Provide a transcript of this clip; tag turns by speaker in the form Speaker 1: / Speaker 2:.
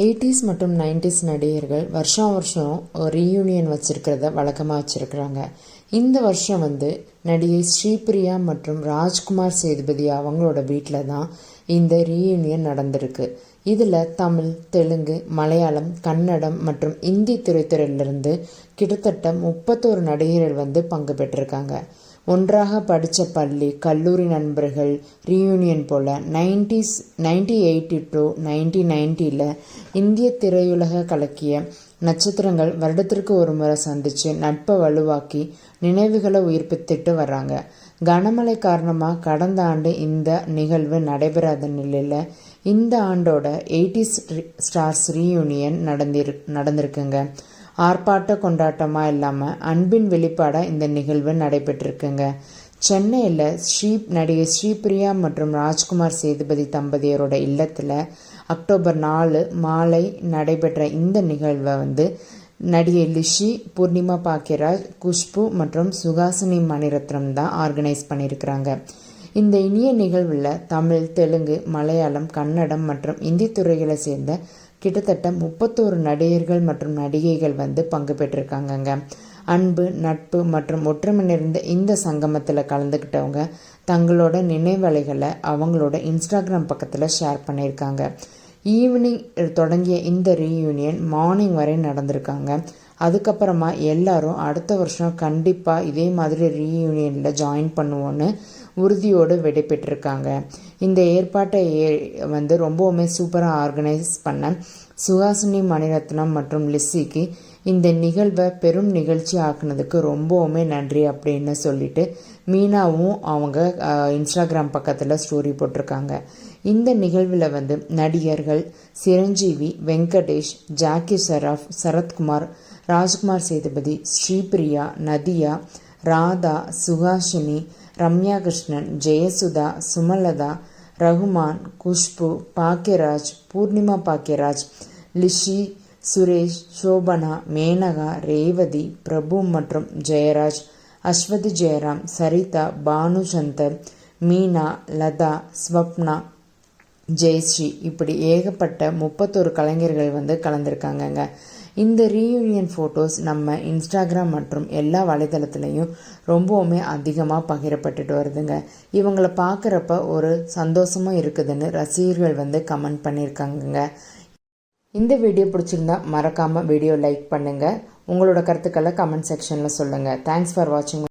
Speaker 1: 80s மற்றும் 90s நடிகர்கள் வருஷம் ரீயூனியன் வச்சிருக்கிறத வழக்கமாக வச்சிருக்கிறாங்க. இந்த வருஷம் நடிகை ஸ்ரீபிரியா மற்றும் ராஜ்குமார் சேதுபதி அவங்களோட வீட்டில் தான் இந்த ரீயூனியன் நடந்திருக்கு. இதில் தமிழ், தெலுங்கு, மலையாளம், கன்னடம் மற்றும் இந்தி திரைத்துறையிலிருந்து கிட்டத்தட்ட 31 நடிகர்கள் பங்கு பெற்றிருக்காங்க. ஒன்றாக படித்த பள்ளி, கல்லூரி நண்பர்கள் ரீயூனியன் போல் 1980 to 1990 இந்திய திரையுலக கலக்கிய நட்சத்திரங்கள் வருடத்திற்கு ஒரு முறை சந்தித்து நட்பை வலுவாக்கி நினைவுகளை உயிர்ப்பித்துட்டு வர்றாங்க. கனமழை காரணமாக கடந்த ஆண்டு இந்த நிகழ்வு நடைபெறாத நிலையில் இந்த ஆண்டோட 80s ஸ்டார்ஸ் ரீயூனியன் நடந்திருக்குங்க. ஆர்ப்பாட்ட கொண்டாட்டமாக இல்லாமல் அன்பின் வெளிப்பாடாக இந்த நிகழ்வு நடைபெற்றிருக்குங்க. சென்னையில் நடிகை ஸ்ரீபிரியா மற்றும் ராஜ்குமார் சேதுபதி தம்பதியரோட இல்லத்தில் அக்டோபர் 4 மாலை நடைபெற்ற இந்த நிகழ்வை நடிகை லிஷி, பூர்ணிமா பாக்கியராஜ், குஷ்பு மற்றும் சுஹாசினி மணிரத்னம் தான் ஆர்கனைஸ் பண்ணியிருக்கிறாங்க. இந்த இனிய நிகழ்வில் தமிழ், தெலுங்கு, மலையாளம், கன்னடம் மற்றும் இந்தி துறைகளை சேர்ந்த கிட்டத்தட்ட 31 நடிகர்கள் மற்றும் நடிகைகள் பங்கு பெற்றிருக்காங்கங்க. அன்பு, நட்பு மற்றும் ஒற்றுமை நிறைந்த இந்த சங்கமத்தில் கலந்துக்கிட்டவங்க தங்களோட நினைவலைகளை அவங்களோட இன்ஸ்டாகிராம் பக்கத்தில் ஷேர் பண்ணியிருக்காங்க. ஈவினிங் தொடங்கிய இந்த ரீயூனியன் மார்னிங் வரை நடந்திருக்காங்க. அதுக்கப்புறமா எல்லாரும் அடுத்த வருஷம் கண்டிப்பாக இதே மாதிரி ரீயூனியனில் ஜாயின் பண்ணுவோன்னு உறுதியோடு விடைபெற்றிருக்காங்க. இந்த ஏற்பாட்டை ரொம்பவுமே சூப்பராக ஆர்கனைஸ் பண்ண சுஹாசினி மணிரத்னம் மற்றும் லிஸ்ஸிக்கு இந்த நிகழ்வை பெரும் நிகழ்ச்சி ஆக்குனதுக்கு ரொம்பவுமே நன்றி அப்படின்னு சொல்லிட்டு மீனாவும் அவங்க இன்ஸ்டாகிராம் பக்கத்தில் ஸ்டோரி போட்டிருக்காங்க. இந்த நிகழ்வில் நடிகர்கள் சிரஞ்சீவி, வெங்கடேஷ், ஜாக்கி ஷெராஃப், சரத்குமார், ராஜ்குமார் சேதுபதி, ஸ்ரீபிரியா, நதியா, ராதா, சுஹாசினி, ரம்யா கிருஷ்ணன், ஜெயசுதா, சுமலதா, ரகுமான், குஷ்பு, பாக்கியராஜ், பூர்ணிமா பாக்கியராஜ், லிஷி, சுரேஷ், சோபனா, மேனகா, ரேவதி, பிரபு மற்றும் ஜெயராஜ், அஸ்வதி ஜெயராம், சரிதா, பானுசந்தர், மீனா, லதா, ஸ்வப்னா, ஜெயஸ்ரீ இப்படி ஏகப்பட்ட 31 கலைஞர்கள் கலந்துருக்காங்கங்க. இந்த ரீயூனியன் ஃபோட்டோஸ் நம்ம இன்ஸ்டாகிராம் மற்றும் எல்லா வலைதளத்துலேயும் ரொம்பவுமே அதிகமாக பகிரப்பட்டுட்டு வருதுங்க. இவங்களை பார்க்குறப்ப ஒரு சந்தோஷமும் இருக்குதுன்னு ரசிகர்கள் கமெண்ட் பண்ணியிருக்காங்கங்க. இந்த வீடியோ பிடிச்சிருந்தா மறக்காமல் வீடியோ லைக் பண்ணுங்கள். உங்களோட கருத்துக்களை கமெண்ட் செக்ஷனில் சொல்லுங்கள். தேங்க்ஸ் ஃபார் வாட்சிங்.